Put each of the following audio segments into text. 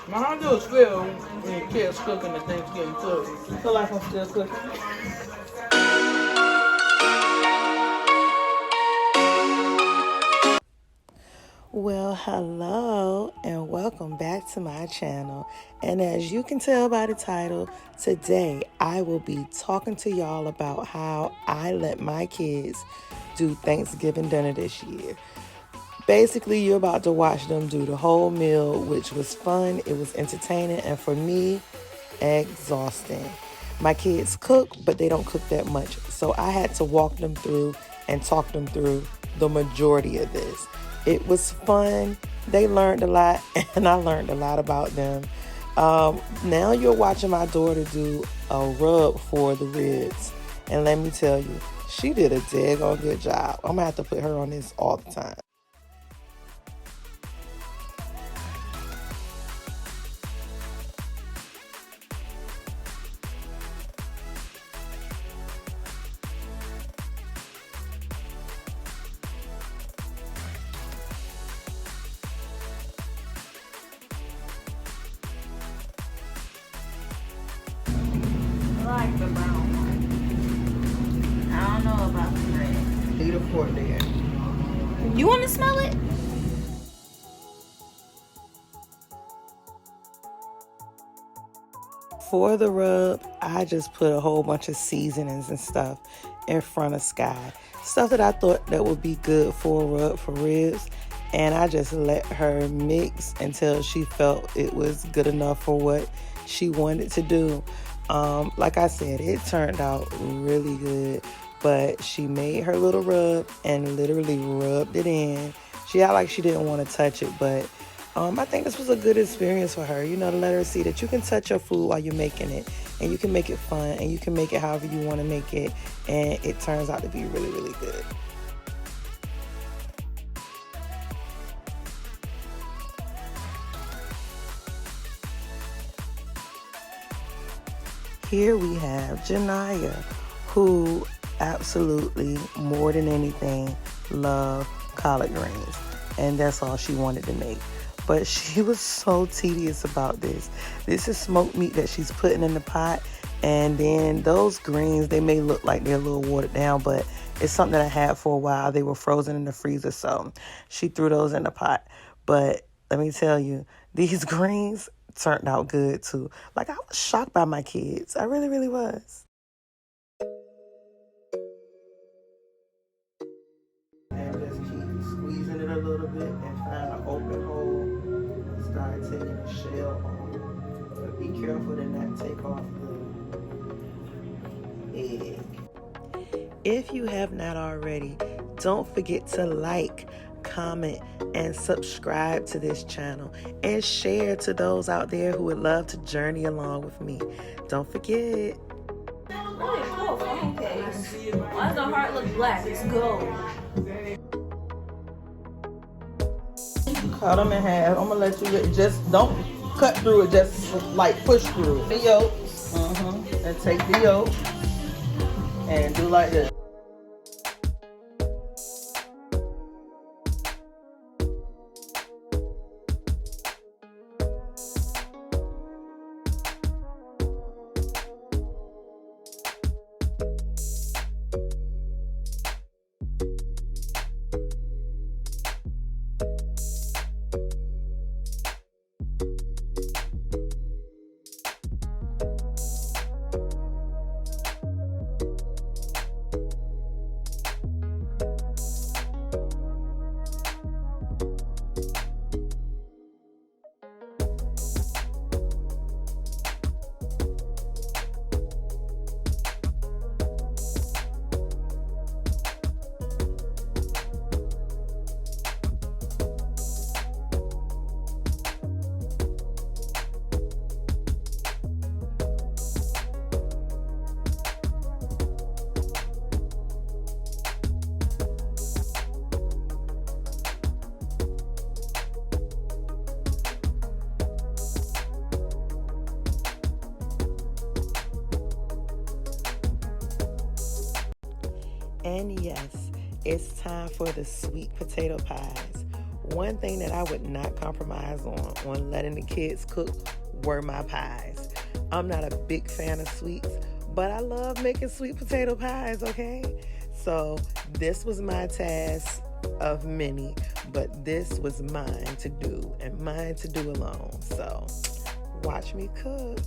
Now, how do it feel when your kids cooking the Thanksgiving food? You feel like I'm still cooking? Well, hello and welcome back to my channel. And as you can tell by the title, today I will be talking to y'all about how I let my kids do Thanksgiving dinner this year. Basically, you're about to watch them do the whole meal, which was fun, it was entertaining, and for me, exhausting. My kids cook, but they don't cook that much. So I had to walk them through and talk them through the majority of this. It was fun. They learned a lot, and I learned a lot about them. Now you're watching my daughter do a rub for the ribs. And let me tell you, she did a daggone good job. I'm going to have to put her on this all the time. I like the brown one. I don't know about the red. Leave the fork there. You want to smell it? For the rub, I just put a whole bunch of seasonings and stuff in front of Sky. Stuff that I thought that would be good for a rub for ribs. And I just let her mix until she felt it was good enough for what she wanted to do. Like I said, it turned out really good. But she made her little rub and literally rubbed it in. She acted like she didn't want to touch it, but I think this was a good experience for her, to let her see that you can touch your food while you're making it, and you can make it fun, and you can make it however you want to make it, and it turns out to be really, really good. Here we have Janiyah, who absolutely, more than anything, loved collard greens, and that's all she wanted to make. But she was so tedious about this. This is smoked meat that she's putting in the pot, and then those greens, they may look like they're a little watered down, but it's something that I had for a while. They were frozen in the freezer, so she threw those in the pot. But let me tell you, these greens turned out good too. Like, I was shocked by my kids. I really, really was. And just keep squeezing it a little bit and find an open hole. Start taking the shell off. But be careful to not take off the egg. If you have not already, don't forget to like, comment, and subscribe to this channel, and share to those out there who would love to journey along with me. Don't forget. Really cool phone case. Why does the heart look black? It's gold. Cut them in half. I'm gonna let you just don't cut through it. Just like push through it. The yolks, and take the yolk and do like this. And yes, it's time for the sweet potato pies. one thing that I would not compromise on letting the kids cook were my pies. I'm not a big fan of sweets, but I love making sweet potato pies, okay? So this was my task of many, but this was mine to do and mine to do alone. So watch me cook.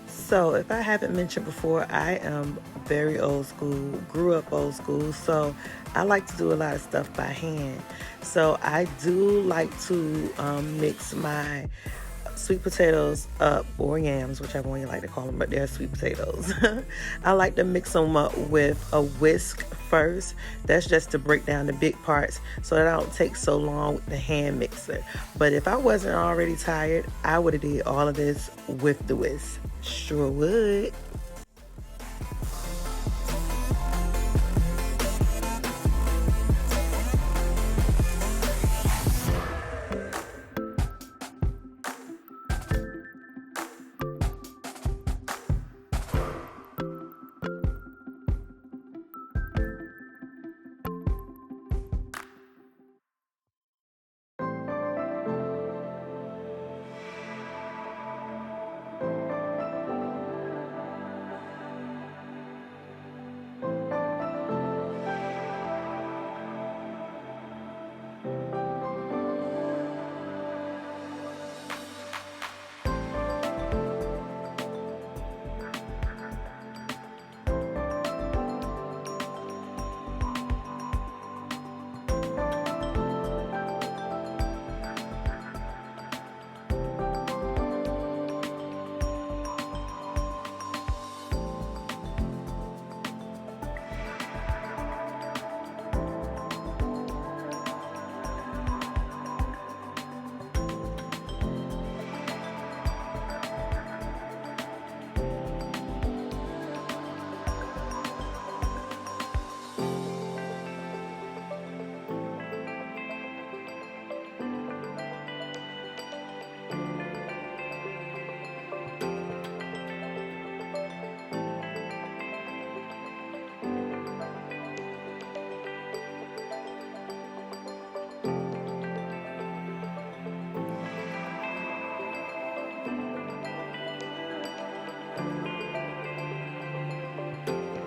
So if I haven't mentioned before, I am very old school, grew up old school, so I like to do a lot of stuff by hand. So I do like to mix my sweet potatoes up, or yams, whichever one you like to call them, but they're sweet potatoes. I like to mix them up with a whisk first. That's just to break down the big parts so that I don't take so long with the hand mixer. But if I wasn't already tired, I would have did all of this with the whisk. Sure would.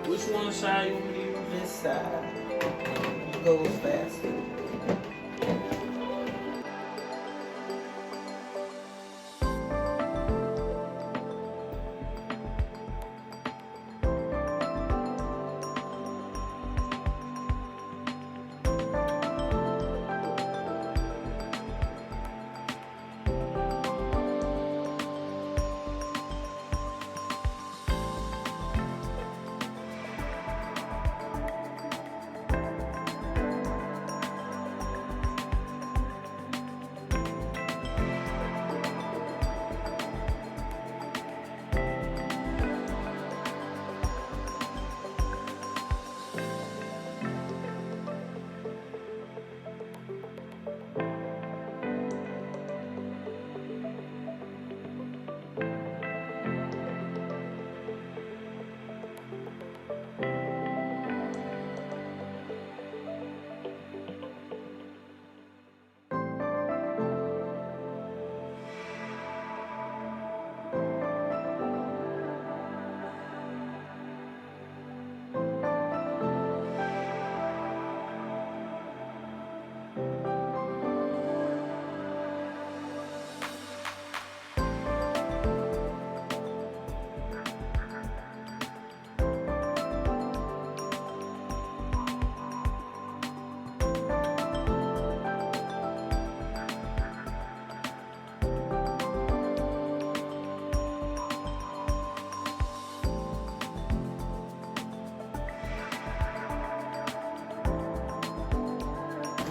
Which one side you want me to use? This side. It goes faster.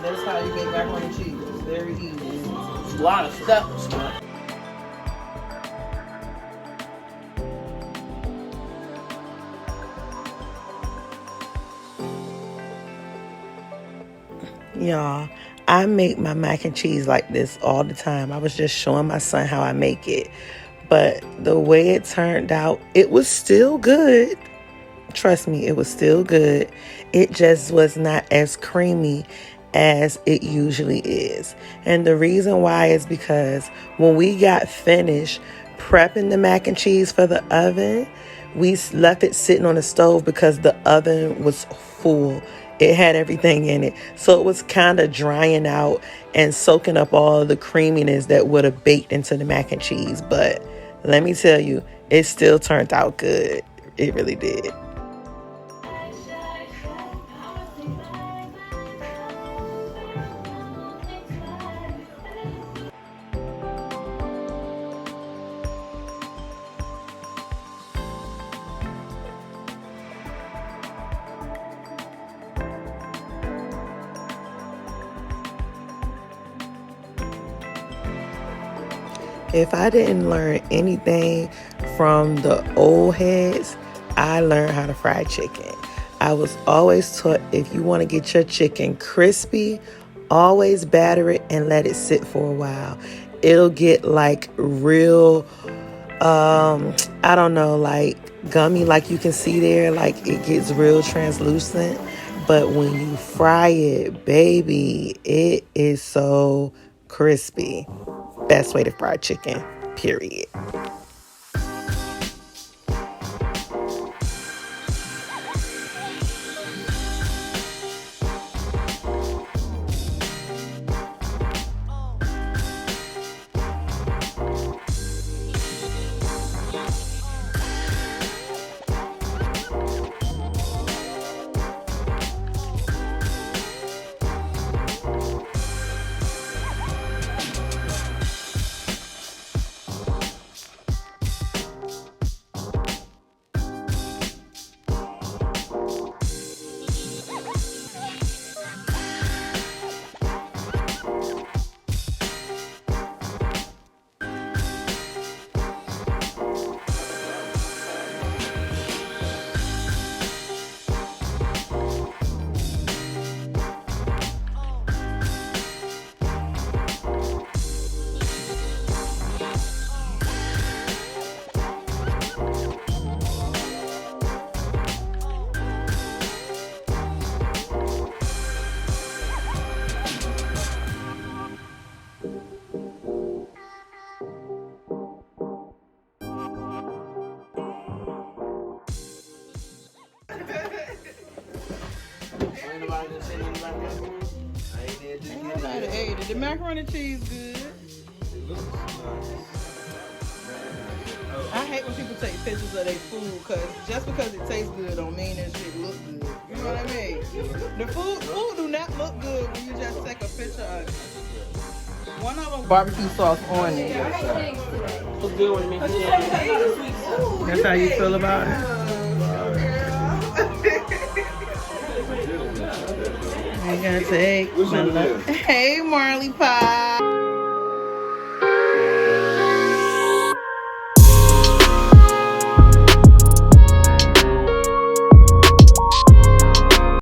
That's how you make macaroni and cheese. It's very easy. It's a lot of steps. Y'all, I make my mac and cheese like this all the time. I was just showing my son how I make it. But the way it turned out, it was still good. Trust me, it was still good. It just was not as creamy as it usually is. And the reason why is because when we got finished prepping the mac and cheese for the oven, we left it sitting on the stove because the oven was full. It had everything in it. So it was kind of drying out and soaking up all of the creaminess that would have baked into the mac and cheese. But let me tell you, it still turned out good. It really did. If I didn't learn anything from the old heads, I learned how to fry chicken. I was always taught if you want to get your chicken crispy, always batter it and let it sit for a while. It'll get like real, I don't know, like gummy, like you can see there, like it gets real translucent. But when you fry it, baby, it is so crispy. Best way to fry chicken, period. Hey, the macaroni and cheese good. I hate when people take pictures of their food because just because it tastes good don't mean that shit look good. You know what I mean? The food do not look good when you just take a picture of it. One of them barbecue sauce on it. What's good with me? That's how you feel about it? I gotta take my love. Hey, Marley Pie.